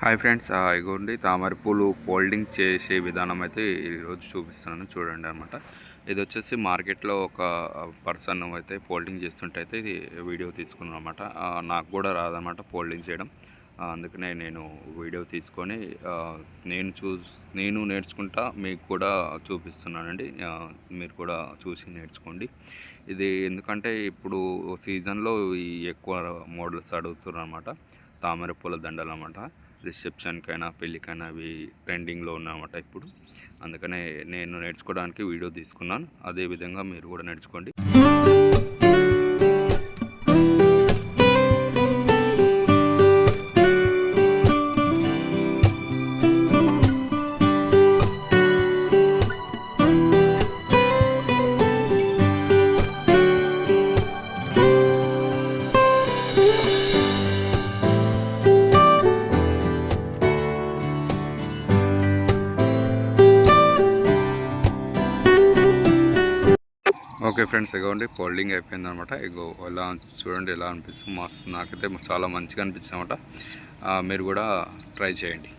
Hi friends, ఇగోండి తామర పూలు ఫోల్డింగ్ చేసే విధానం అయితే ఈరోజు చూపిస్తున్నాను చూడండి అనమాట. ఇది వచ్చేసి మార్కెట్లో ఒక పర్సన్ అయితే ఫోల్డింగ్ చేస్తుంటే అయితే ఇది వీడియో తీసుకున్నాను అనమాట. నాకు కూడా రాదనమాట ఫోల్డింగ్ చేయడం. అందుకనే నేను వీడియో తీసుకొని నేను నేర్చుకుంటా మీకు కూడా చూపిస్తున్నానండి. మీరు కూడా చూసి నేర్చుకోండి. ఇది ఎందుకంటే ఇప్పుడు సీజన్లో ఈ ఎక్కువ మోడల్స్ అడుగుతున్నారు అనమాట. తామర పూల దండలు అనమాట. రిసెప్షన్కైనా పెళ్ళికైనా అవి ట్రెండింగ్లో ఉన్నాయన్నమాట ఇప్పుడు. అందుకనే నేను నేర్చుకోవడానికి వీడియో తీసుకున్నాను. అదేవిధంగా మీరు కూడా నేర్చుకోండి. ఓకే ఫ్రెండ్స్, ఇగోండి ఫోల్డింగ్ అయిపోయింది అనమాట. ఇగో ఎలా చూడండి, ఎలా అనిపిస్తుంది. మస్తు నాకైతే చాలా మంచిగా అనిపించింది అనమాట. మీరు కూడా ట్రై చేయండి.